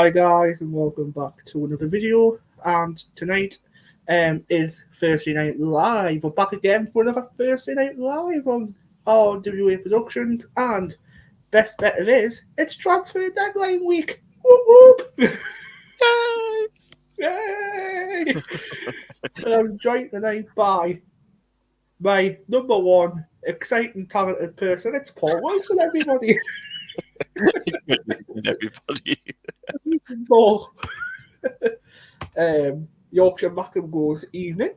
Hi guys, and welcome back to another video. And tonight is Thursday Night Live. We're back again for another Thursday Night Live on RWA Productions. And best bet it is, it's transfer deadline week. Whoop whoop! Yay! And I'm joined tonight by my number one exciting, talented person. It's Paul Wilson, everybody. Everybody. Paul. Yorkshire Mackham goes evening.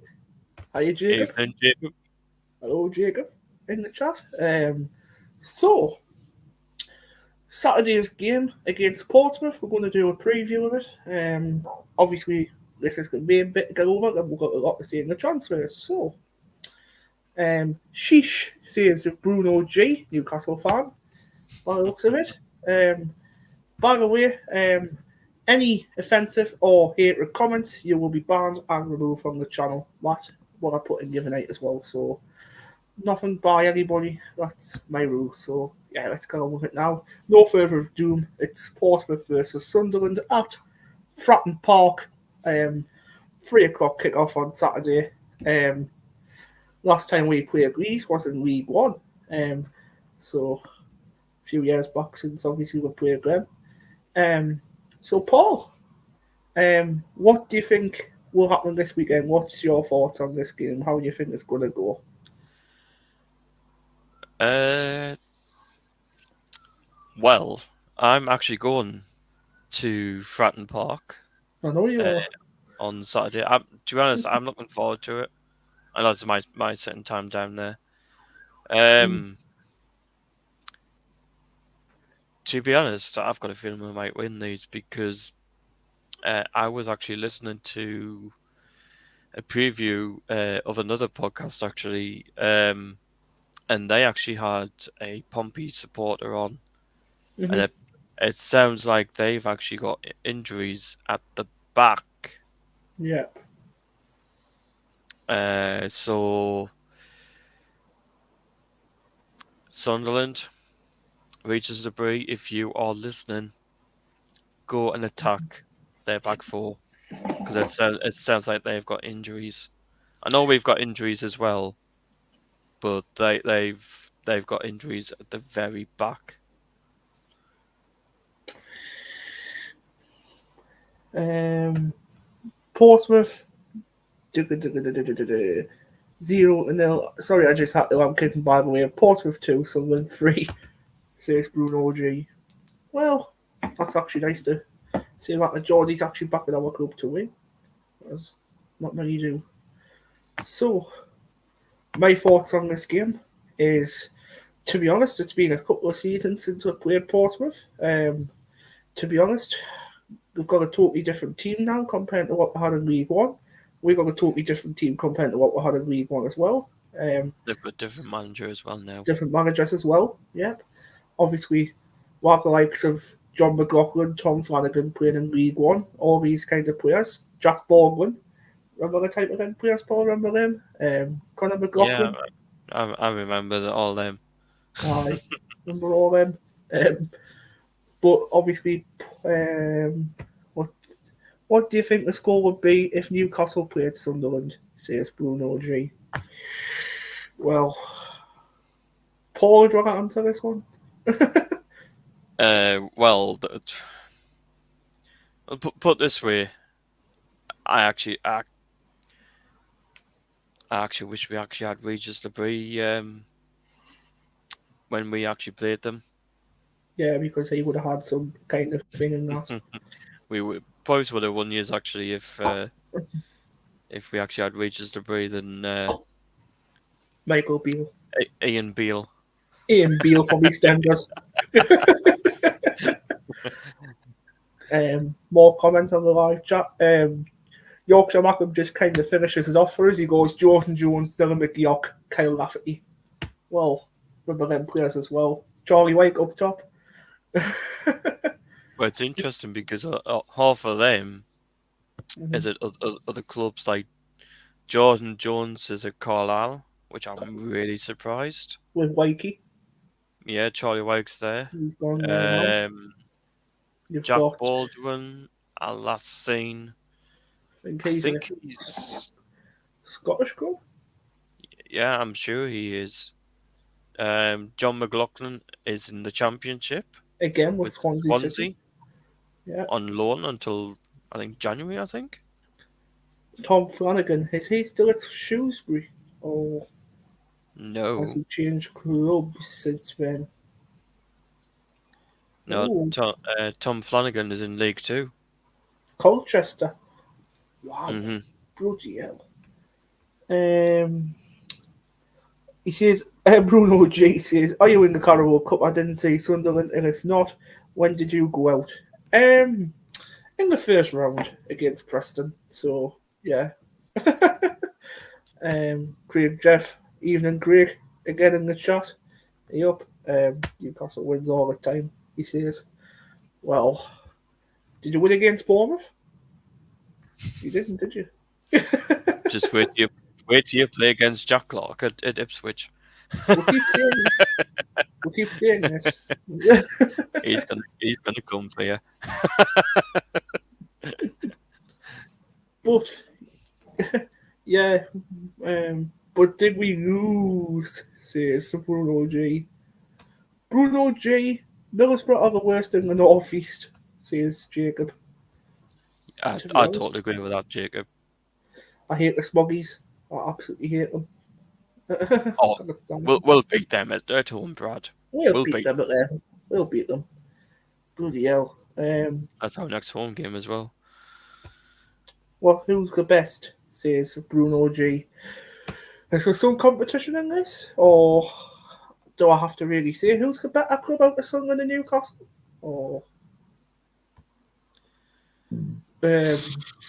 Hi, Jacob. Evening, Jacob. Hello, Jacob, in the chat. So, Saturday's game against Portsmouth, we're going to do a preview of it. Obviously, this is going to be a bit to get over, and we've got a lot to say in the transfers. So, Sheesh says Bruno G, Newcastle fan, by the looks of it. By the way, any offensive or hatred comments, you will be banned and removed from the channel. That's what I put in the other night as well. So, nothing by anybody. That's my rule. So, yeah, let's get on with it now. No further ado. It's Portsmouth versus Sunderland at Fratton Park. 3 o'clock kickoff on Saturday. Last time we played Greece was in League One. So, a few years back since obviously we played them. So, Paul, what do you think will happen this weekend? What's your thoughts on this game? How do you think it's going to go? Well, I'm actually going to Fratton Park. I know you are. On Saturday. To be honest, I'm looking forward to it. I know it's my sitting time down there. To be honest, I've got a feeling we might win these because I was actually listening to a preview of another podcast actually, and they actually had a Pompey supporter on, and it sounds like they've actually got injuries at the back. Yeah. So Sunderland, Regis Debris, if you are listening, go and attack their back four because it sounds like they've got injuries. I know we've got injuries as well, but they've got injuries at the very back. Portsmouth 0-0. Sorry, I just had to. I'm kidding, by the way. Portsmouth 2, Sunderland 3. Says Bruno G. Well, that's actually nice to see that the Geordie's actually backing our club to win. That's not many do. So, my thoughts on this game is, to be honest, it's been a couple of seasons since we played Portsmouth. To be honest, we've got a totally different team now compared to what we had in League One. We've got a totally different team compared to what we had in League One as well. They've got different managers as well now. Different managers as well, yep. Obviously, we have the likes of John McLaughlin, Tom Flanagan playing in League One, all these kind of players. Jack Baldwin, remember the type of them players, Paul? Remember them? Conor McLaughlin? Yeah, I remember all them. I remember all them. But obviously, what do you think the score would be if Newcastle played Sunderland? Says Bruno G. Well, Paul, would you want to answer this one? Well, put this way, I actually wish we actually had Regis Debris when we actually played them. Yeah, because he would have had some kind of thing in that. We probably would have won years actually if we actually had Regis Debris than Michael Beale. Ian Beale. Ian Beale from EastEnders. More comments on the live chat. Yorkshire Mackham just kind of finishes his off for us. He goes, Jordan Jones, Dylan McGeoch, Kyle Lafferty. Well, remember them players as well. Charlie White up top. Well, it's interesting because half of them is at other clubs. Like Jordan Jones is at Carlisle, which I'm really surprised. With Wakey. Yeah, Charlie White's there. He's gone there now. You've Jack got, Baldwin, I last seen. I I think think he's he's. Scottish girl. Yeah, I'm sure he is. John McLaughlin is in the Championship Again with with Swansea City. Swansea Yeah. on loan until I think January. I think. Tom Flanagan, is he still at Shrewsbury? Or has No, he changed clubs since then? no. Oh, Tom Flanagan is in League Two. Colchester. Wow. Hmm Bloody hell. He says, Bruno G says, are you in the Carabao Cup? I didn't say Sunderland, and if not, when did you go out? In the first round against Preston. So, yeah. Craig Jeff, evening Craig, again in the chat. Yup. Newcastle wins all the time, he says. Well, did you win against Bournemouth? You didn't, did you? Just wait till you play against Jack Clark at Ipswich. We'll keep saying this. He's gonna come for you. But yeah, but did we lose? Says Bruno G. Bruno G. Middlesbrough are the worst in the northeast. Says Jacob. I To be honest, totally agree with that, Jacob. I hate the Smoggies. I absolutely hate them. Oh, we'll beat them at home, Brad. We'll beat beat them at there. We'll beat them. Bloody hell. That's our next home game as well. Well, who's the best? Says Bruno G. Is there some competition in this? Or do I have to really say who's the better club out of Sunderland and Newcastle? Or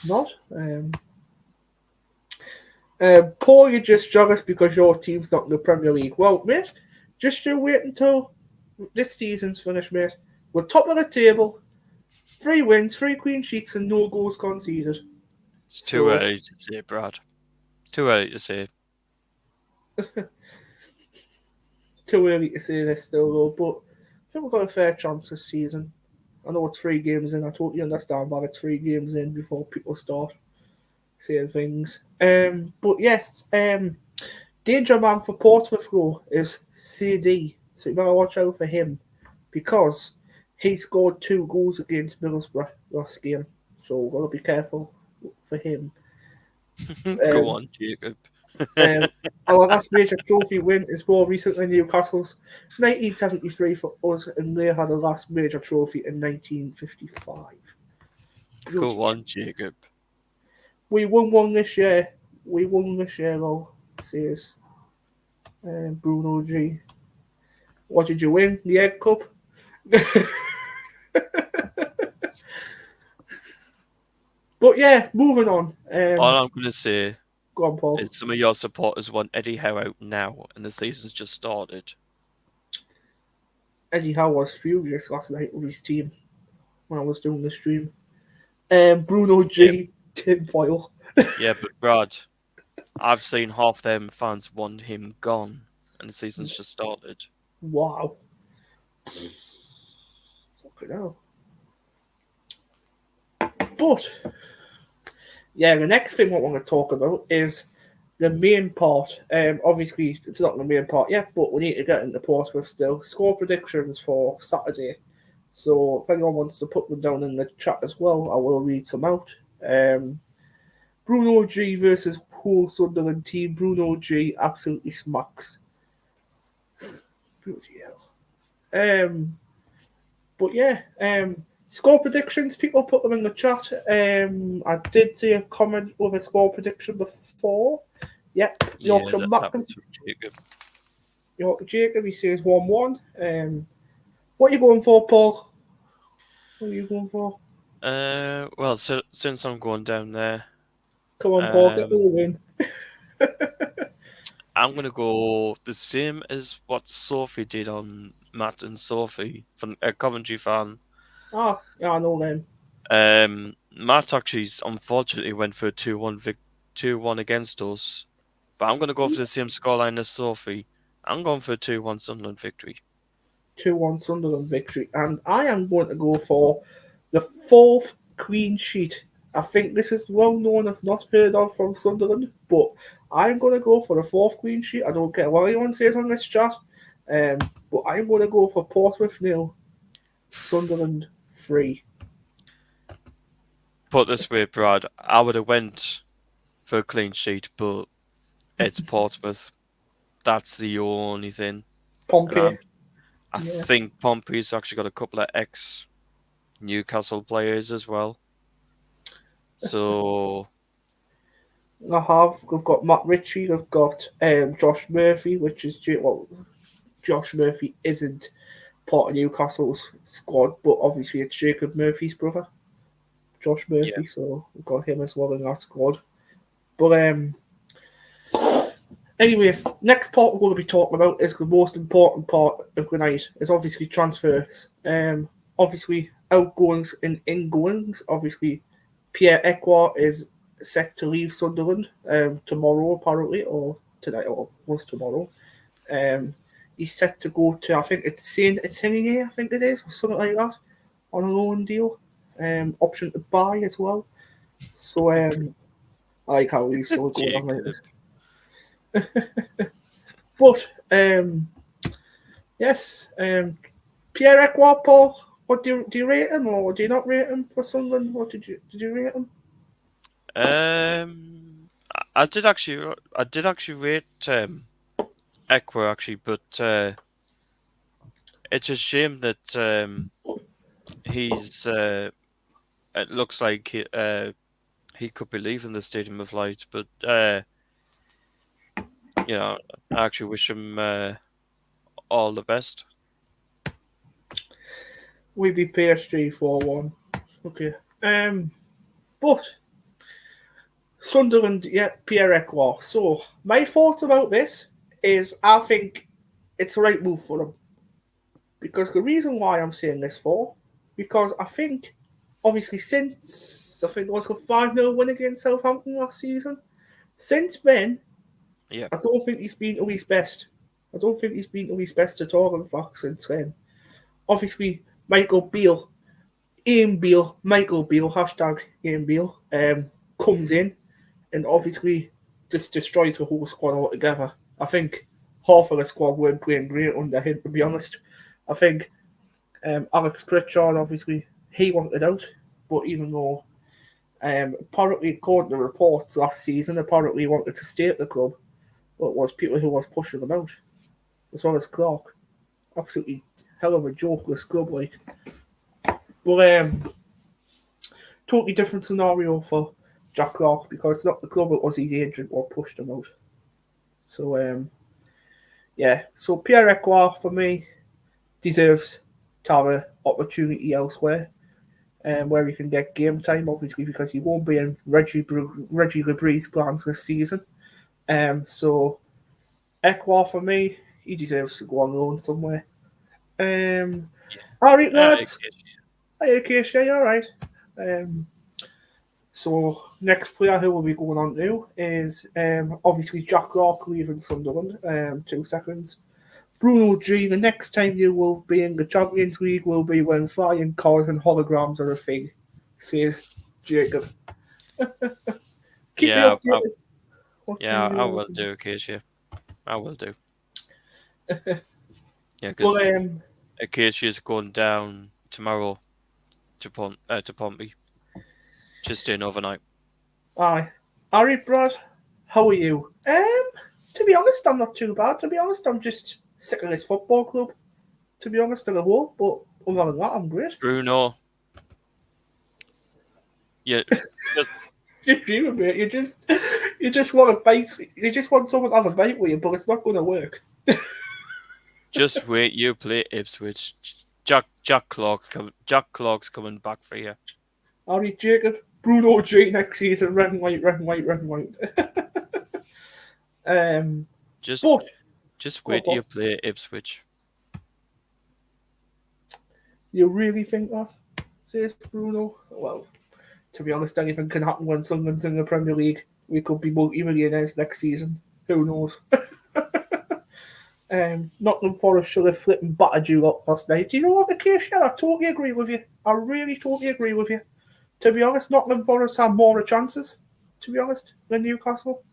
not? Paul, you're just jealous because your team's not in the Premier League. Well, mate, just you wait until this season's finished, mate. We're top of the table, 3 wins, 3 clean sheets, and no goals conceded. It's too early to say, Brad. Too early to say. Too early to say this still, though, but I think we've got a fair chance this season. I know it's 3 games in. I totally understand why it's 3 games in before people start saying things. But yes, danger man for Portsmouth though is CD, so you better watch out for him because he scored 2 goals against Middlesbrough last game, so we've got to be careful for him. Go on, Jacob. Our last major trophy win is more recently Newcastle's 1973 for us, and they had a last major trophy in 1955. Go on, Jacob. We won one this year. Though, says Bruno G. What did you win? The Egg Cup? But yeah, moving on. All I'm going to say Go on, Paul. is some of your supporters want Eddie Howe out now, and the season's just started. Eddie Howe was furious last night with his team when I was doing the stream. Bruno G. Tim Foyle. Yeah, but Brad, I've seen half them fans want him gone, and the season's just started. Wow. Fucking hell. But, yeah, the next thing I want to talk about is the main part. Obviously, it's not the main part yet, but we need to get into Portsmouth still. Score predictions for Saturday. So, if anyone wants to put them down in the chat as well, I will read some out. Bruno G versus whole Sunderland team. Bruno G absolutely smacks. Bloody hell. But yeah, score predictions, people put them in the chat. I did see a comment with a score prediction before. Yep, Yorkshire Macklin. Jacob, he says 1-1. What are you going for, Paul? What are you going for? Well, since I'm going down there, come on, Paul, get the win. I'm going to go the same as what Sophie did on Matt and Sophie, from a Coventry fan. Ah, yeah, I know them. Matt actually, unfortunately, went for a 2-1 against us. But I'm going to go for the same scoreline as Sophie. I'm going for a 2-1 Sunderland victory. 2-1 Sunderland victory. And I am going to go for the 4th clean sheet. I think this is well known, if not heard of, from Sunderland, but I'm going to go for the 4th clean sheet. I don't care what anyone says on this chat, but I'm going to go for Portsmouth 0, Sunderland 3. Put this way, Brad, I would have went for a clean sheet, but it's Portsmouth. That's the only thing. Pompey. I think Pompey's actually got a couple of ex-Newcastle players as well. So We've got Matt Ritchie, they've got Josh Murphy, which is Josh Murphy isn't part of Newcastle's squad, but obviously it's Jacob Murphy's brother, Josh Murphy, so we've got him as well in that squad. But anyways, next part we're going to be talking about is the most important part of the night, is obviously transfers. Obviously outgoings and ingoings. Obviously Pierre-Emerick is set to leave Sunderland tomorrow, apparently, or tonight, or was tomorrow. He's set to go to, I think it's Saint Etienne, I think it is, or something like that, on a loan deal. Option to buy as well. So I like how he's still going on like this. But yes, Pierre-Emerick, Paul, what do you rate him, or do you not rate him for Sunderland? What did you rate him? I did actually rate Equa actually, but it's a shame that he's. It looks like he could be leaving the Stadium of Light, but you know, I actually wish him all the best. We beat PSG 4-1. Okay. But Sunderland, Pierre-Emerick. So my thoughts about this is I think it's the right move for them. Because the reason why I'm saying this because I think, obviously, since I think it was a 5-0 win against Southampton last season, since then, I don't think he's been to his best. I don't think he's been to his best at all, in fact, since then. Obviously, Michael Beale, hashtag Ian Beale, comes in and obviously just destroys the whole squad altogether. I think half of the squad weren't playing great under him, to be honest. I think Alex Pritchard, obviously, he wanted out, but even though apparently, according to reports last season, apparently he wanted to stay at the club, but it was people who was pushing him out, as well as Clark. Absolutely hell of a jokeless club, like. But totally different scenario for Jack Clark, because it's not the club, it was his agent what pushed him out. So so Pierre-Emerick for me deserves to have an opportunity elsewhere, where he can get game time, obviously, because he won't be in Reggie Lebree's plans this season. So Ekwa for me, he deserves to go on loan somewhere. All right, lads. Hey, Acacia, you all right? So next player who will be going on to is obviously Jack Clark leaving Sunderland. 2 seconds. Bruno G, the next time you will be in the Champions League will be when flying cars and holograms are a thing, says Jacob. Keep me updated. I will do, Acacia. I will do. Yeah, because Acacia is going down tomorrow to Pompey. Just staying overnight. Aye. Alright, Brad. How are you? To be honest, I'm not too bad. To be honest, I'm just sick of this football club. To be honest, as a whole, but other than that, I'm great. Bruno. Yeah. You just want a bite. You just want someone to have a bite with you, but it's not going to work. Just wait, you play Ipswich. Jack Clark's coming back for you. Alright, Jacob. Bruno G next season. Red and white. Just wait till you play Ipswich. You really think that? Says Bruno. Well, to be honest, anything can happen when Sunderland's in the Premier League. We could be multi-millionaires next season. Who knows? Nottingham Forest should have flipped and battered you up last night. Do you know what, Acacia? I totally agree with you. I really totally agree with you. To be honest, Nottingham Forest had more chances, to be honest, than Newcastle.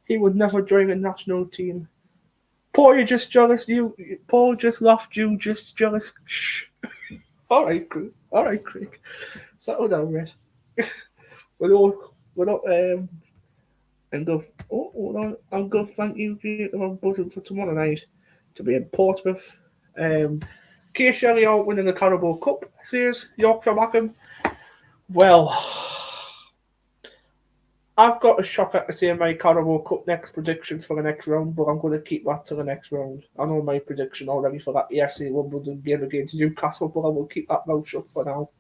He would never join a national team. Paul, you're just jealous. Paul just laughed. You just jealous. Shh. All right, Craig. All right, Craig. Settle down, mate. We're not. And go. Oh, hold on. I'm going to thank you. I'm buzzing for tomorrow night to be in Portsmouth. Kay Shelley out winning the Carabao Cup. Says Yorkshire Mackham. Well, I've got a shocker to say my Carabao Cup next predictions for the next round, but I'm going to keep that to the next round. I know my prediction already for that EFC Wimbledon game against Newcastle, but I will keep that mouth shut for now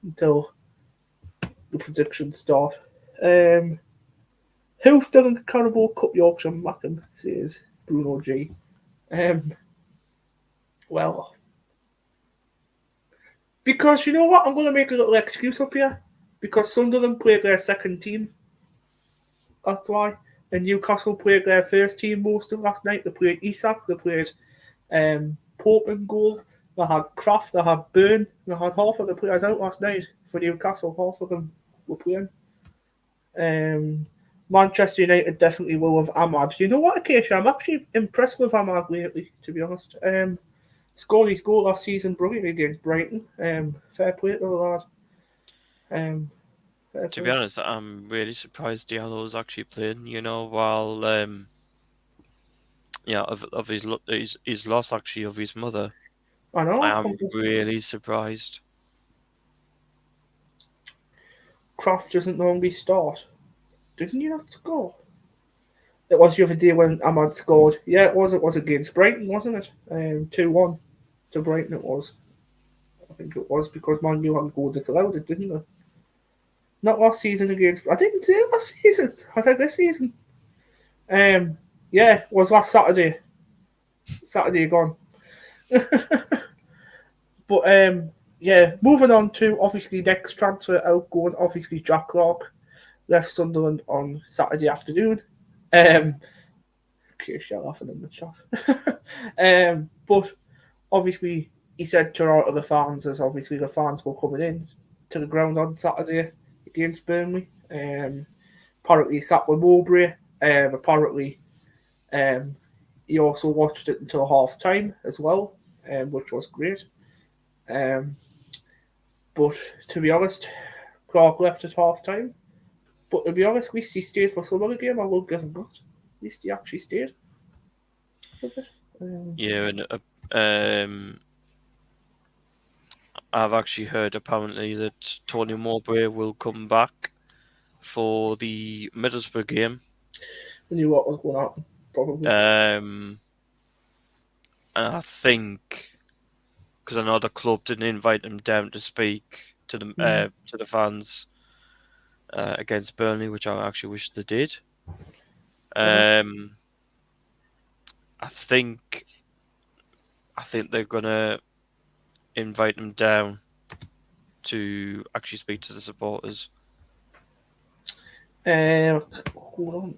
until the predictions start. Who's still in the Carabao Cup? Yorkshire Mackham, says Bruno G. Well, because you know what? I'm going to make a little excuse up here. Because Sunderland played their second team. That's why. And Newcastle played their first team most of last night. They played Isak, they played Pope in goal, they had Kraft, they had Byrne, they had half of the players out last night for Newcastle. Half of them were playing. Manchester United definitely will have Ahmad. You know what, Acacia? I'm actually impressed with Ahmad lately, to be honest. Scored his goal last season brilliantly against Brighton. Fair play to the lad. To be honest, I'm really surprised Diallo's actually playing. You know, while of his loss actually of his mother. I know. I'm really surprised. Kraft doesn't normally start. Didn't you not score? It was the other day when Ahmad scored. Yeah, it was. It was against Brighton, wasn't it? 2-1 to Brighton. It was. I think it was because Man U had goal disallowed it, didn't they? Not last season against. I didn't say last season. I think this season. Yeah, it was last Saturday. Saturday gone. But yeah, moving on to obviously next transfer outgoing. Obviously, Jack Clark left Sunderland on Saturday afternoon. Okay, shut laughing in the chat. But obviously, he said to all of the fans, as obviously the fans were coming in to the ground on Saturday against Burnley. Apparently, he sat with Mowbray. Apparently, he also watched it until half time as well, which was great. But to be honest, Clark left at half time. But to be honest, at least he stayed for some other game. I will give him that. At least he actually stayed. Yeah, and I've actually heard apparently that Tony Mowbray will come back for the Middlesbrough game. I knew what was going to happen, probably. And I think because I know the club didn't invite him down to speak to the fans against Burnley, which I actually wish they did. I think they're gonna invite him down to actually speak to the supporters. Hold on.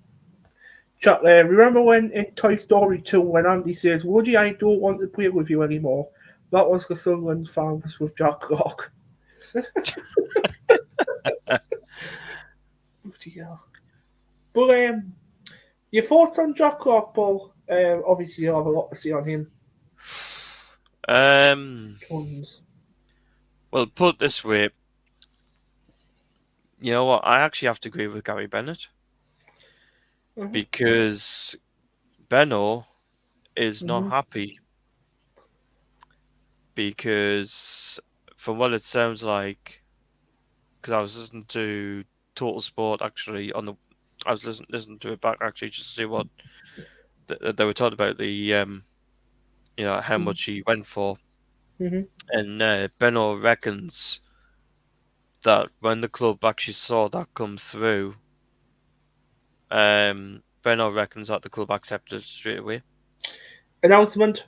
Chat there. Remember when in Toy Story 2 when Andy says, Woody, I don't want to play with you anymore? That was the Sunderland fans with Jack Clark. But your thoughts on Jack Clark, Paul? Obviously, you'll have a lot to say on him. Tons. Well, put it this way. You know what? I actually have to agree with Gary Bennett. Mm-hmm. Because Benno is not happy. Because from what it sounds like, because I was listening to Total Sport actually I was listening to it back actually just to see what they were talking about the how much he went for, and Benno reckons that when the club actually saw that come through, Benno reckons that the club accepted it straight away. Announcement.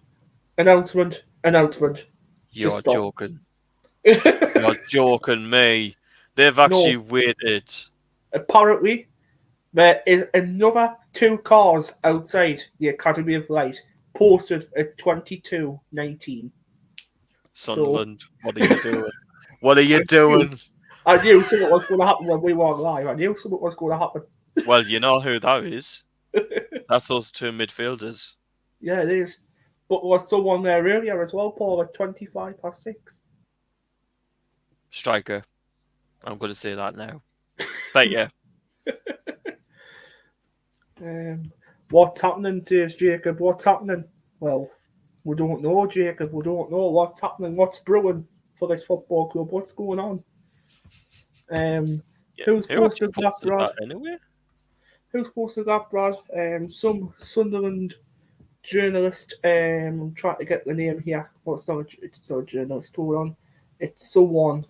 You're joking. You're joking me. They've actually waited. Apparently, there is another 2 cars outside the Academy of Light posted at 22:19. Sunderland, what are you doing? What are you doing? I knew something was going to happen when we were live. I knew something was going to happen. Well, you know who that is. That's those two midfielders. Yeah, it is. But there was someone there earlier as well, Paul, at 6:25. Striker. I'm going to say that now. But yeah. What's happening, says Jacob? What's happening? Well, we don't know, Jacob. We don't know what's happening. What's brewing for this football club? What's going on? Who's posted that, Brad? Anyway? Who's posted that, Brad? Some Sunderland journalist. I'm trying to get the name here. Well, it's not a journalist. Hold on. It's someone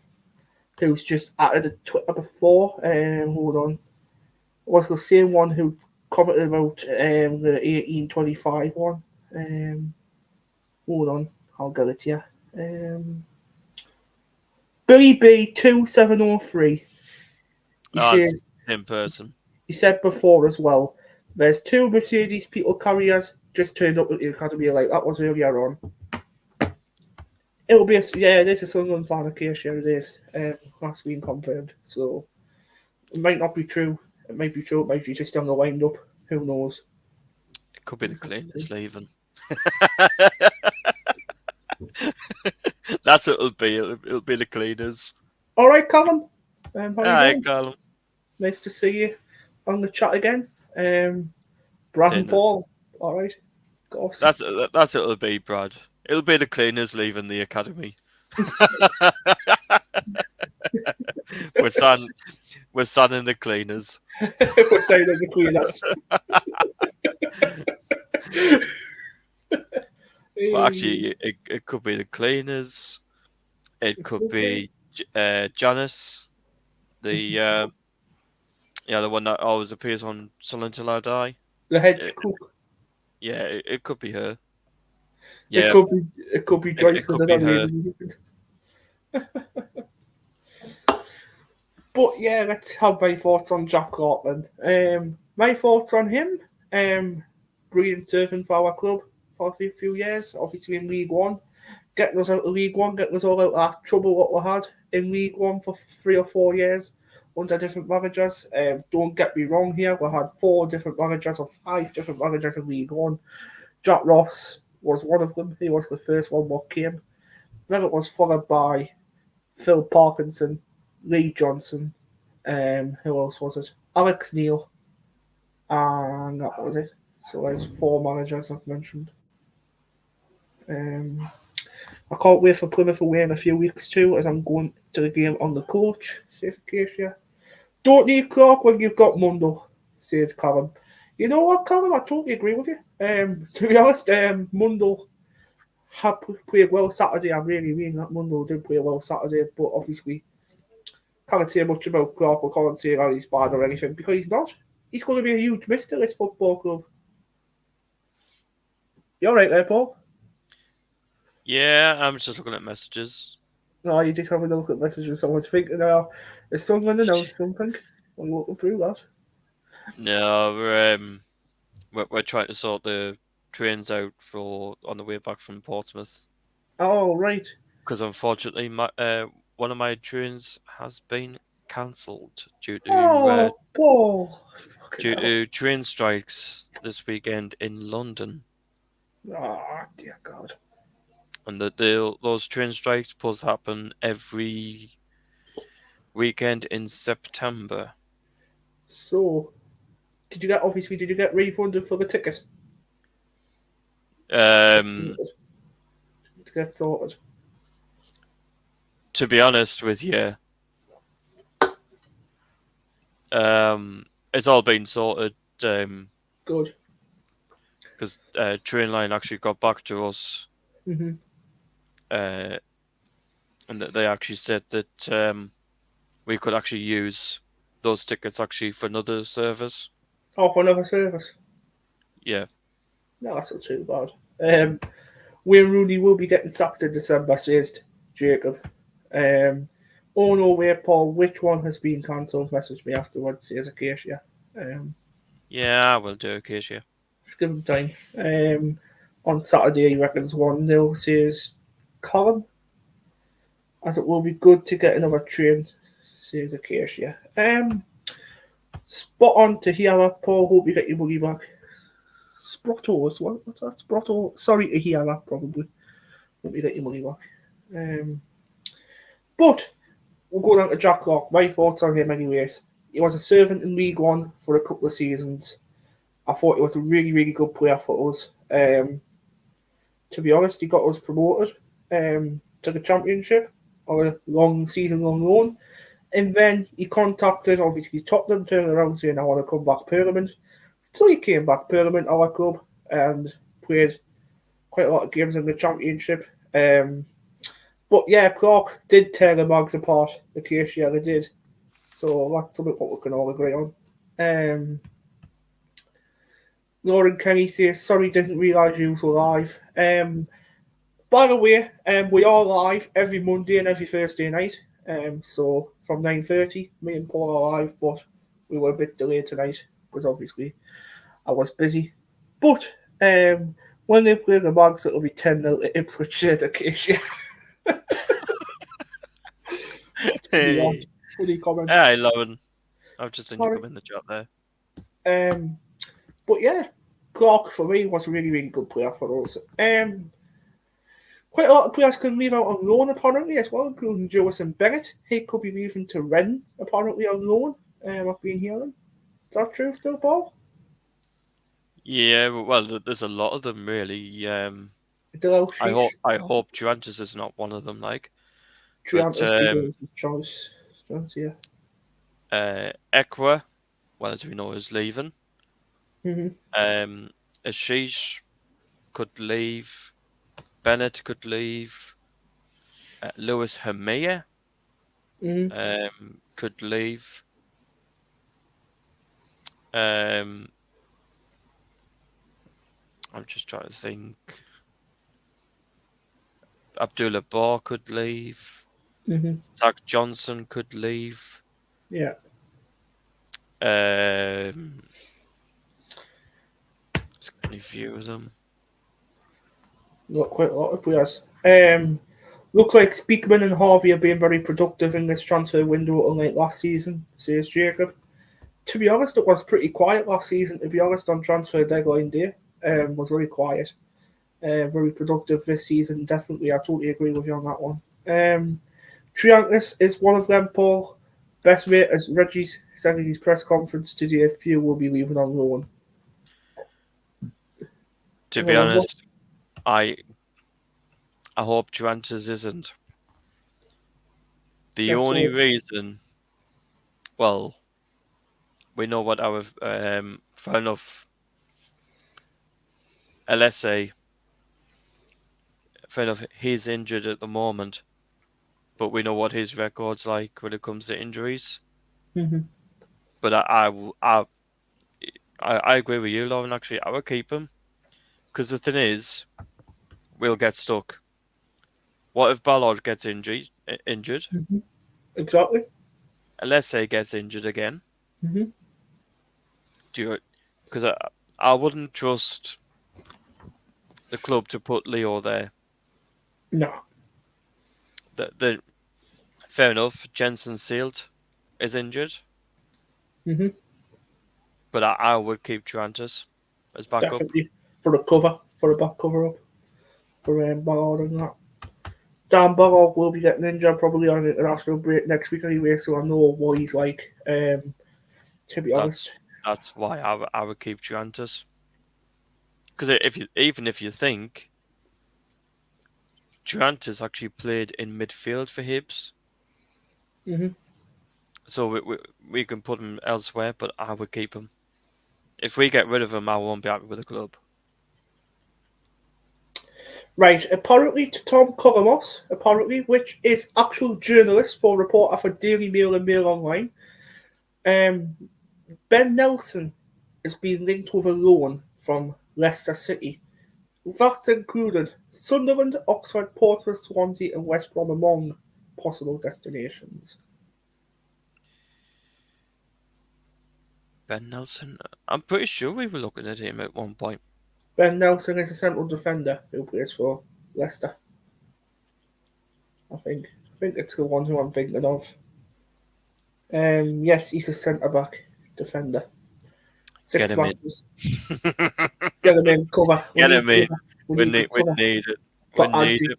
who's just added a Twitter before. Hold on. It was the same one who commented about the 1825 one. Hold on. I'll get it here. Billy B 2703. He says in person. He said before as well. There's 2 Mercedes people carriers just turned up at the academy like that was earlier on. It'll be there's a Sunderland fan case here it is. That's been confirmed. So it might not be true. It might be true, it might be just on the wind up. Who knows? It could be the cleaners leaving. That's what it'll be. It'll be the cleaners. All right, Callum. Hi, Callum. Nice to see you on the chat again. Brad and Paul. All right. That's what it'll be, Brad. It'll be the cleaners leaving the academy. We're signing the cleaners. We're signing the cleaners. Well, actually, it could be the cleaners. It could be Janice, the one that always appears on Sunderland Till I Die. The head cook. Yeah, it could be her. Yeah, it could be Joyce. It could be her. But yeah, let's have my thoughts on Jack Cortland. My thoughts on him. Brilliant serving for our club for a few years, obviously in League One. Getting us out of League One, getting us all out of that trouble what we had in League One for 3 or 4 years under different managers. Don't get me wrong here, we had 4 different managers or 5 different managers in League One. Jack Ross was one of them. He was the first one that came. Then it was followed by Phil Parkinson, Lee Johnson, who else was it? Alex Neil, and that was it. So there's 4 managers I've mentioned. I can't wait for Plymouth away in a few weeks too, as I'm going to the game on the coach, says Acacia. Don't need Clark when you've got Mundle, says Callum. You know what, Callum? I totally agree with you. To be honest, Mundle had played well Saturday. I really mean that Mundle did play well Saturday, but obviously can't say much about Clark. We can't say that he's bad or anything because he's not. He's going to be a huge miss to this football club. You all right there, Paul? Yeah, I'm just looking at messages. No, you're just having a look at messages. Someone's thinking, is someone announced something? I'm looking through that. No, we're trying to sort the trains out on the way back from Portsmouth. Oh, right. Because unfortunately, one of my trains has been cancelled due to train strikes this weekend in London. Oh, dear God. And those train strikes supposed to happen every weekend in September. So, did you get refunded for the ticket? To get sorted. To be honest with you, it's all been sorted. Good. Because Trainline actually got back to us. Mm-hmm. And that they actually said that we could actually use those tickets actually for another service. Oh, for another service? Yeah. No, that's not too bad. Wayne Rooney will be getting sacked in December, says Jacob. Oh no, wait, Paul, which one has been cancelled? Message me afterwards, says Acacia. Yeah, I will do Acacia. Just give him time. on Saturday. He reckons 1-0, says Colin. As it will be good to get another train, says Acacia. Spot on to hear, Paul. Hope you get your money back. Sprotto as well. What's that? Sprotto. Sorry to hear that, probably. Hope you get your money back. But we'll go down to Jack Clark. My thoughts on him, anyways. He was a servant in League One for a couple of seasons. I thought he was a really, really good player for us. To be honest, he got us promoted to the Championship on a season-long loan. And then he contacted, obviously, Tottenham, turning around saying, I want to come back permanent. So he came back permanent, our club, and played quite a lot of games in the Championship. But yeah, Clark did tear the Mags apart. Acacia, they did. So that's something what we can all agree on. Lauren Kenny says, sorry, didn't realise you were live. By the way, we are live every Monday and every Thursday night. So from 9:30, me and Paul are live, but we were a bit delayed tonight because obviously I was busy. But when they play the Mags, it'll be 10-0 to Ipswich, says Acacia. Hey. Funny comment. Hey, Lauren. I've just seen you come in the chat there. But yeah, Clark for me was a really, really good player for us. Quite a lot of players can leave out on loan apparently as well, including Jewison Bennett. He could be leaving to Rennes apparently on loan. I've been hearing. Is that true still, Paul? Yeah, well, there's a lot of them really. I hope Durantis is not one of them. Like Durantis is choice. Yeah. Ekwa, well as we know, is leaving. Mm-hmm. Ashish could leave. Bennett could leave. Lewis Hamia could leave. I'm just trying to think. Abdullah Bar could leave. Zach Johnson could leave. Yeah. There's only a few of them. Not quite a lot of players. Looks like Speakman and Harvey are being very productive in this transfer window, unlike last season, says Jacob. To be honest, it was pretty quiet last season, to be honest, on transfer deadline day. Was very quiet. Very productive this season, definitely. I totally agree with you on that one. Triantis is one of them, Paul. Best mate, as Reggie said in his press conference today, a few will be leaving on loan. To be honest, I hope Durantis isn't. The only reason, well, we know what our fair enough. LSA, fair enough, he's injured at the moment, but we know what his record's like when it comes to injuries. But I agree with you, Lauren. Actually, I will keep him because the thing is, we'll get stuck. What if Ballard gets injured? Exactly. LSA gets injured again. Because I wouldn't trust the club to put Leo there. No. The fair enough. Jensen Sealed is injured. But I would keep Durantis as backup. Definitely for a back cover up for Ballard and that. Dan Ballard will be getting injured probably on an international break next week anyway, so I know what he's like. To be honest, that's why I would keep Durantis. Because even if you think Durantis actually played in midfield for Hibs, so we can put him elsewhere, but I would keep him. If we get rid of him, I won't be happy with the club. Right, apparently to Tom Colomos, which is actual journalist for reporter for Daily Mail and Mail Online, Ben Nelson has been linked with a loan from Leicester City. That's included Sunderland, Oxford, Portsmouth, Swansea and West Brom among possible destinations. Ben Nelson, I'm pretty sure we were looking at him at one point. Ben Nelson is a central defender who plays for Leicester. I think it's the one who I'm thinking of. Yes, he's a centre back defender. Get 6 him in. matches. Get him in. Cover. Get him in. We need We cover need it. We for need Adji. it.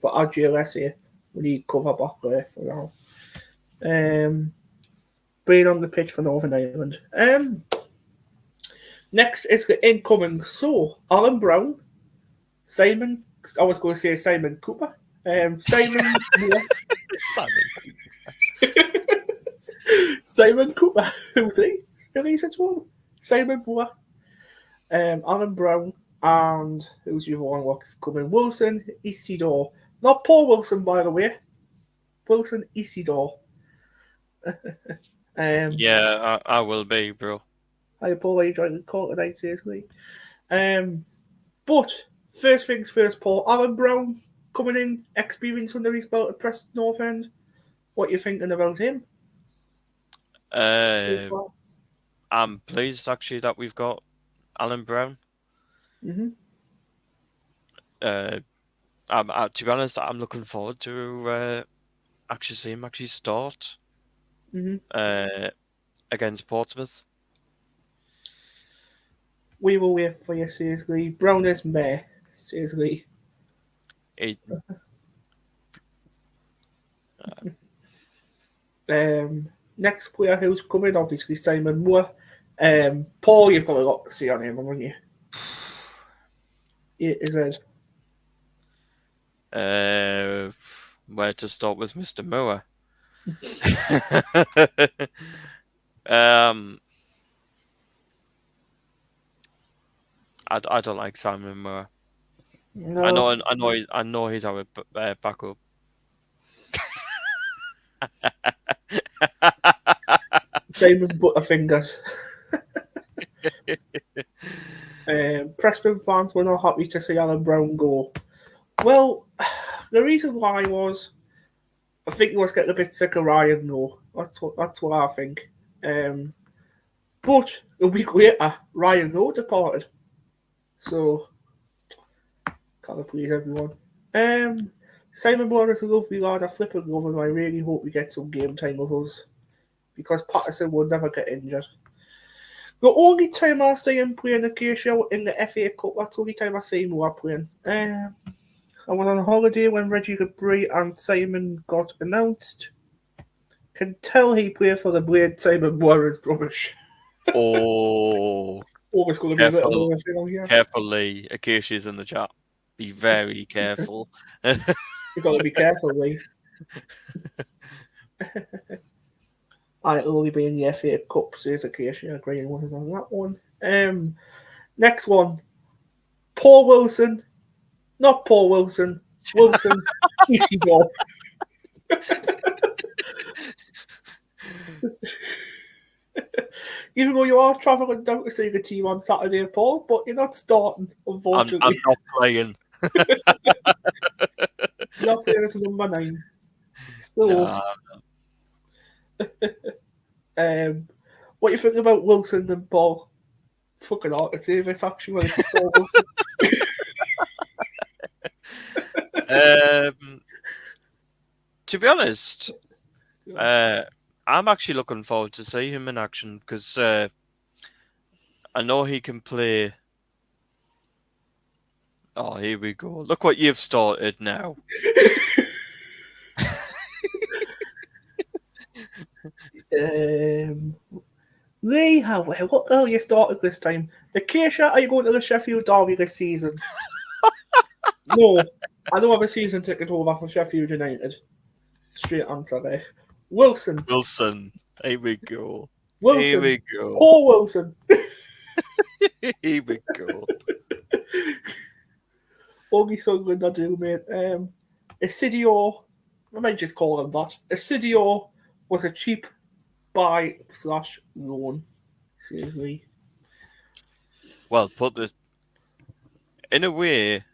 For Adji Alessia. We need cover back there for now. Being on the pitch for Northern Ireland. Next is the incoming. So, Alan Brown, Simon. I was going to say Simon Cooper. Simon Moore. Simon Cooper. Who's he? Who's it one? Simon Moore. Alan Brown. And who's the other one? What's coming? Wilson Isidore. Not Paul Wilson, by the way. Wilson Isidore. Yeah, I will be, bro. Hi, Paul. Are you joining the call tonight, seriously? But first things first, Paul. Alan Brown coming in, experience under his belt at Preston North End. What are you thinking about him? I'm pleased actually that we've got Alan Brown. Mm-hmm. To be honest, I'm looking forward to actually see him actually start against Portsmouth. We will wait for you, seriously. Brown is May, seriously. Next player who's coming, obviously Simon Moore. Paul, you've got a lot to see on him, haven't you? Yeah, is it? Where to start with Mr. Moore? I don't like Simon Moore. No. I know he's our backup. Simon Butterfingers. Preston fans were not happy to see Alan Brown go. Well, the reason why was I think he was getting a bit sick of Ryan though. That's what I think. But a week later, Ryan Lowe departed. So can't please everyone. Simon Moore is a lovely lad. I flipping love him. I really hope we get some game time with us. Because Patterson will never get injured. The only time I see him playing Acacia in the FA Cup, that's the only time I see Moore playing. I went on holiday when Reggie Gabri and Simon got announced. Can tell he played for the Blade. Simon Moore is rubbish. Oh, always going to be a bit of a thing on here. Careful, Lee. Acacia's in the chat. Be very careful. You've got to be careful, Lee. It'll only be in the FA Cup, says Acacia. Agreeing with us on that one. Next one. Paul Wilson. Not Paul Wilson. Wilson Isidore. Even though you are travelling down to see the team on Saturday, Paul, but you're not starting, unfortunately. I'm not playing. You're not playing as number 9. So, what do you think about Wilson and Paul? It's fucking hard to say this actually when it's Paul Wilson. To be honest, I'm actually looking forward to see him in action because I know he can play. Oh, here we go. Look what you've started now. Lee, what are you started this time? Acacia, are you going to the Sheffield Derby this season? No, I don't have a season ticket over for Sheffield United. Straight answer there. Wilson. Here we go. Wilson. Here we go. Paul Wilson. Here we go. Only Sunderland I do, mate. Isidio, I might just call him that. Isidio was a cheap buy/loan. Seriously. Well, put this in a way.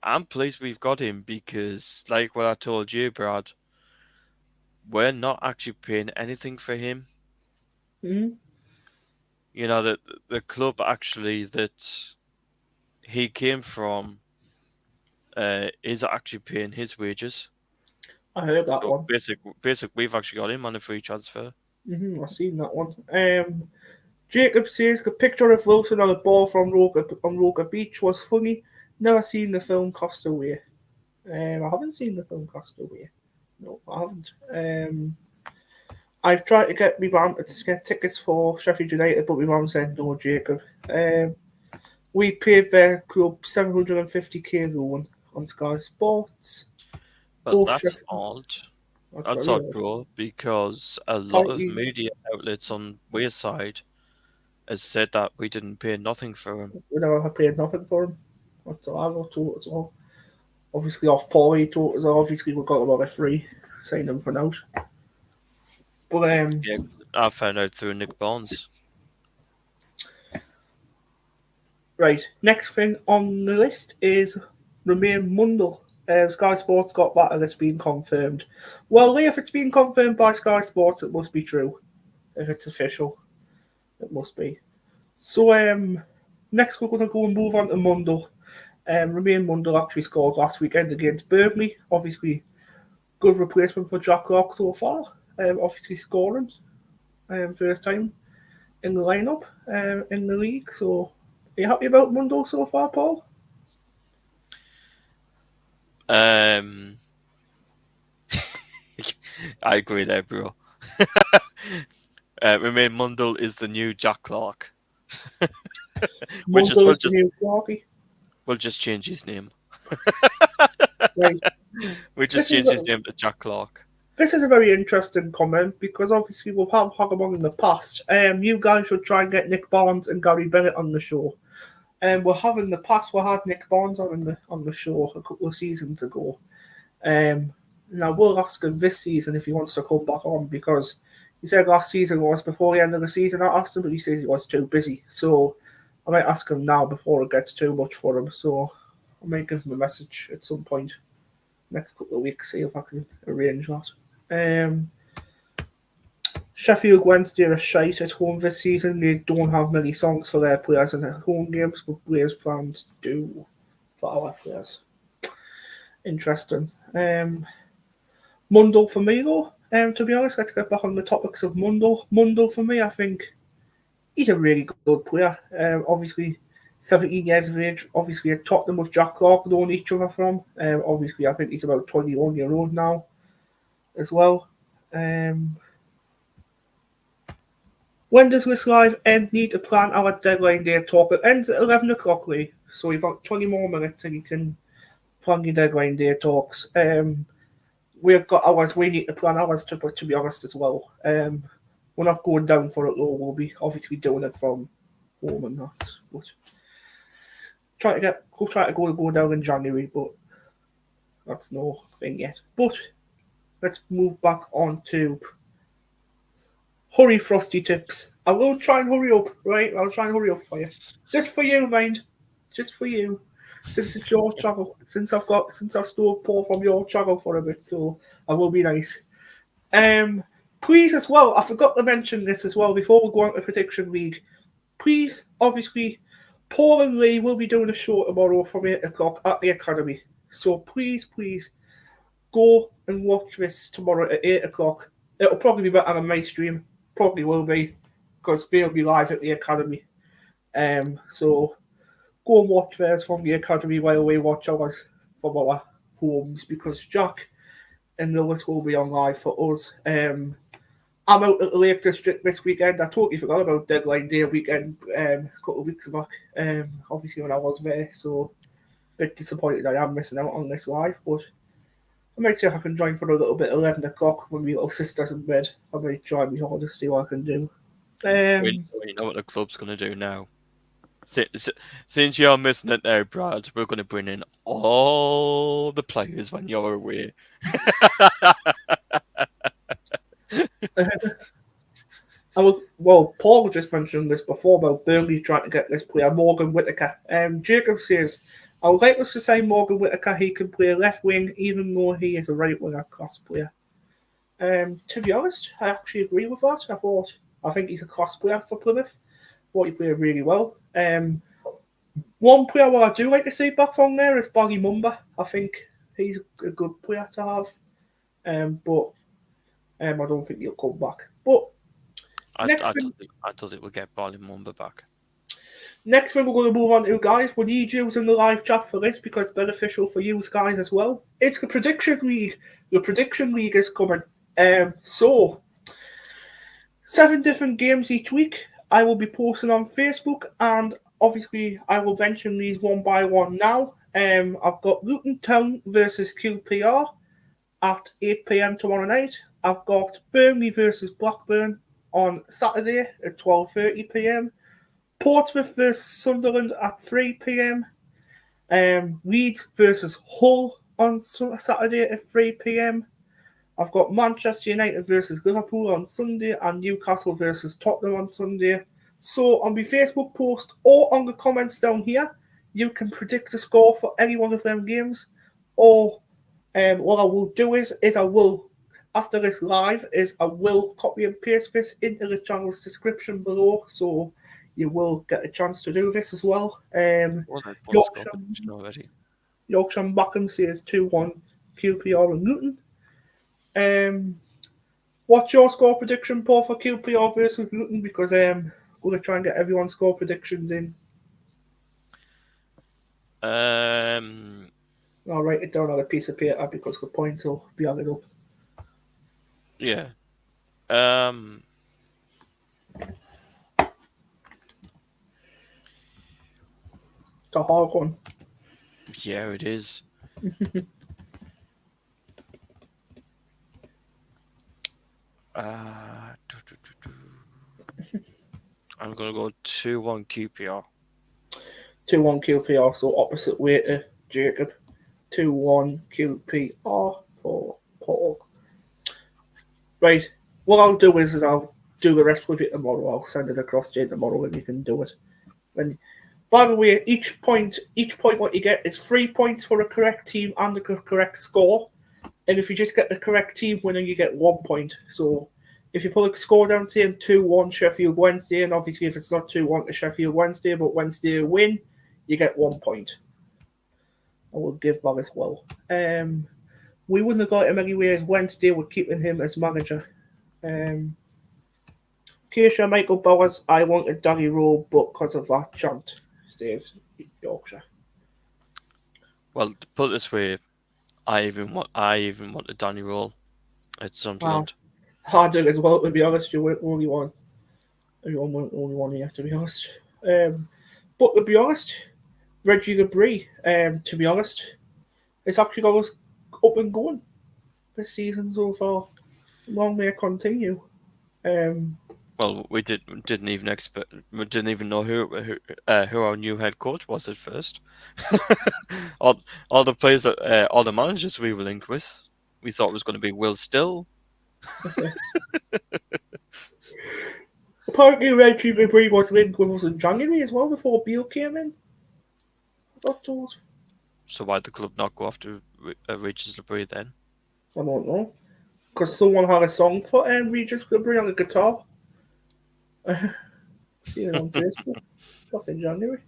I'm pleased we've got him because, like what I told you, Brad, we're not actually paying anything for him. Mm-hmm. you know, that the club actually that he came from is actually paying his wages. I heard that So one. basic, we've actually got him on a free transfer. I've seen that one. Jacob says the picture of Wilson on a ball from Roker Beach was funny. Never seen the film Castaway. I haven't seen the film Castaway. No, I haven't. I've tried to get my mum to get tickets for Sheffield United, but my mum said no, Jacob. We paid their club 750k loan on Sky Sports. But Both that's Sheffield. odd. That's That's very odd, odd. bro, because a lot of Apparently, media outlets on Wayside has said that we didn't pay nothing for him. we never have paid nothing for him. That's all I got told as well. Obviously, off Pompey told us obviously we got about a free sign him for now. But Yeah, I found out through Nick Barnes. right, next thing on the list is Remain Mundle. Sky Sports got that and it's been confirmed. Well, if it's been confirmed by Sky Sports, it must be true. If it's official, it must be. So next we're going to go and move on to Mundle. Remain Mundle actually scored last weekend against Burnley. Obviously, good replacement for Jack Clark so far. Obviously scoring first time in the lineup in the league. So, are you happy about Mundle so far, Paul? I agree there, bro. Remain Mundle is the new Jack Clark. Mundle is the new Clarky. We'll just change his name. Right. We just change his name to Jack Clark. This is a very interesting comment because obviously we've had Hogabong in the past. You guys should try and get Nick Barnes and Gary Bennett on the show. We had Nick Barnes on the show a couple of seasons ago. Now we'll ask him this season if he wants to come back on because he said last season was before the end of the season. I asked him, but he says he was too busy. So I might ask him now before it gets too much for him. So I might give him a message at some point next couple of weeks, see if I can arrange that. Sheffield Wednesday are shite at home this season. They don't have many songs for their players in their home games, but Blaze fans do for our players. Interesting. Mundle for me, though. To be honest, let's get back on the topics of Mundle. Mundle for me, I think he's a really good player. Obviously, 17 years of age. Obviously, at Tottenham with Jack Clark, known each other from. Obviously, I think he's about 21 years old now as well. When does this live end? Need to plan our deadline day talk. It ends at 11 o'clock, Lee. So you've got 20 more minutes and you can plan your deadline day talks. We've got hours. We need to plan hours to be honest as well. We're not going down for it though. We'll be obviously doing it from home and that. But try to go down in January, but that's no thing yet. But let's move back on to hurry frosty tips. I will try and hurry up, right? I'll try and hurry up for you. Just for you, mind. Just for you. Since it's your travel. Since I've stole Paul from your travel for a bit, so I will be nice. Please as well, I forgot to mention this as well before we go on to Prediction League. Please, obviously, Paul and Lee will be doing a show tomorrow from 8 o'clock at the Academy. So please, go and watch this tomorrow at 8 o'clock. It'll probably be better than my stream. Probably will be, because they'll be live at the Academy. So go and watch theirs from the Academy while we watch ours from our homes, because Jack and Lewis will be on live for us. I'm out at the Lake District this weekend. I totally forgot about Deadline Day weekend a couple of weeks back, obviously when I was there, so a bit disappointed I am missing out on this live, but I might see if I can join for a little bit 11 o'clock when my little sister's in bed. I might try my hardest to see what I can do. We know what the club's going to do now. Since you're missing it there, Brad, we're going to bring in all the players when you're away. Paul just mentioned this before about Burnley trying to get this player, Morgan Whittaker. Jacob says, I would like us to say Morgan Whittaker, he can play left wing, even though he is a right winger cross player. To be honest, I actually agree with that. I think he's a cross player for Plymouth. Thought he played really well. One player what I do like to see back from there is Barry Mumba. I think he's a good player to have. But I don't think he'll come back. But I don't think we'll get Barley Mumba back. Next thing we're going to move on to, guys, we need you in the live chat for this because it's beneficial for you guys as well. It's the Prediction League. The Prediction League is coming. So, 7 different games each week. I will be posting on Facebook, and obviously I will mention these one by one now. I've got Luton Town versus QPR at 8 p.m. tomorrow night. I've got Burnley versus Blackburn on Saturday at 12:30 p.m. Portsmouth versus Sunderland at 3 p.m. Leeds versus Hull on Saturday at 3 p.m. I've got Manchester United versus Liverpool on Sunday and Newcastle versus Tottenham on Sunday. So on my Facebook post or on the comments down here, you can predict the score for any one of them games. Or what I will do is I will, after this live, I will copy and paste this into the channel's description below. So you will get a chance to do this as well. Yorkshire and Backham says 2-1 QPR and Luton. What's your score prediction, Paul, for QPR versus Luton? Because we're going to try and get everyone's score predictions in. I'll write it down on a piece of paper because the points will be added up. Yeah. It's a hard one. Yeah, it is. I'm going to go 2-1 QPR. 2-1 QPR, so opposite way to Jacob. 2-1 QPR for Paul. Right, what I'll do is I'll do the rest with it tomorrow. I'll send it across to you tomorrow and you can do it. By the way, each point what you get is 3 points for a correct team and the correct score. And if you just get the correct team winning, you get 1 point. So if you put a score down to 2-1 Sheffield Wednesday, and obviously if it's not 2-1 to Sheffield Wednesday, but Wednesday win, you get 1 point. I will give that as well. We wouldn't have got him anyway as Wednesday. We're keeping him as manager. Keisha Michael Bowers, I wanted Danny Rowe, but because of that chant, says Yorkshire. Well, to put it this way, I even wanted Danny Rowe at Sunderland. I did as well, to be honest. You weren't the only one. Everyone weren't the only one here, to be honest. But to be honest, Reggie Labrie, to be honest, it's actually got us up and going this season so far. Long may it continue. Well, we didn't even know who our new head coach was at first. all the players all the managers we were linked with, we thought it was going to be Will Still. Apparently, Reggie Labrie was linked with us in January as well before Beale came in. I got told. So why did the club not go after Regis Labrie then? I don't know. Because someone had a song for Regis Labrie on the guitar. Seen it on Facebook back in January.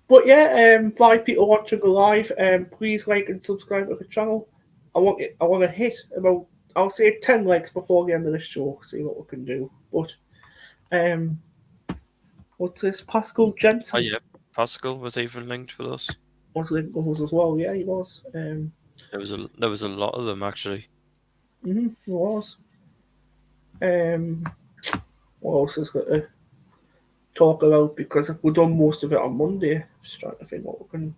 But yeah, 5 people watching the live. Please like and subscribe to the channel. I want to hit about, I'll say 10 likes before the end of the show. See what we can do. But what's this? Pascal Jensen. Oh yeah, Pascal was even linked with us. Was linked with us as well. Yeah, he was. There was a lot of them actually. He was. What else is got to talk about? Because we've done most of it on Monday. Just trying to think what we can.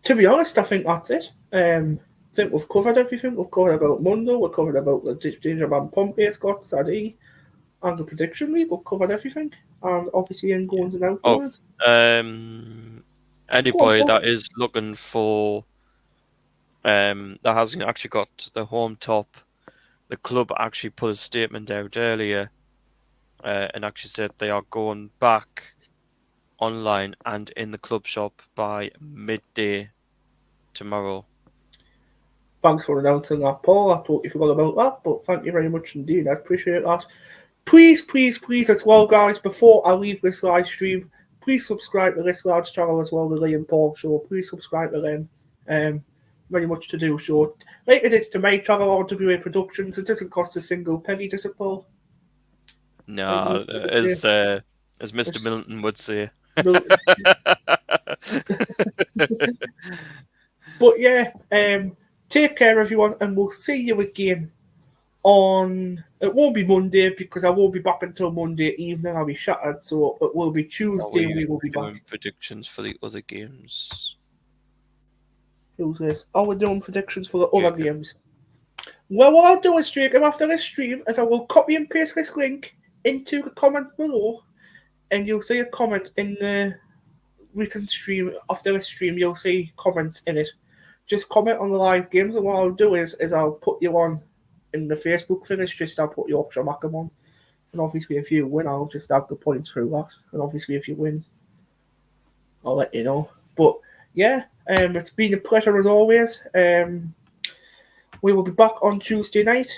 To be honest, I think that's it. I think we've covered everything. We've covered about Mundle. We've covered about the Ginger Man Pompey, Scott Sadie, and the Prediction League. We've covered everything. And obviously in goals and outgoings. Anybody that is looking for that hasn't actually got the home top, the club actually put a statement out earlier and actually said they are going back online and in the club shop by midday tomorrow. Thanks for announcing that, Paul. I totally forgot about that, but thank you very much indeed. I appreciate that. please as well, guys, before I leave this live stream, please subscribe to this lad's channel as well, the Lee and Paul Show. Please subscribe to them. Very much to do. So, like it is to my channel on WA Productions, it doesn't cost a single penny, does it, Paul? No, as Mr. Milton would say. But yeah, take care, everyone, and we'll see you again on. It won't be Monday because I won't be back until Monday evening. I'll be shattered, so it will be Tuesday. We will be back. Predictions for the other games. Who's this? Oh, we're doing predictions for the other games. Well, what I'll do is, Jacob, after this stream, is I will copy and paste this link into the comment below, and you'll see a comment in the written stream. After this stream, you'll see comments in it. Just comment on the live games, and what I'll do is I'll put you on in the Facebook finish. I'll put Yorkshire Macam on, and obviously if you win, I'll just add the points through that. And obviously if you win, I'll let you know. But yeah, it's been a pleasure as always. We will be back on Tuesday night.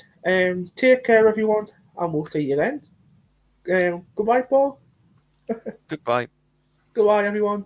Take care, everyone, and we'll see you then. Goodbye, Paul. Goodbye. Goodbye, everyone.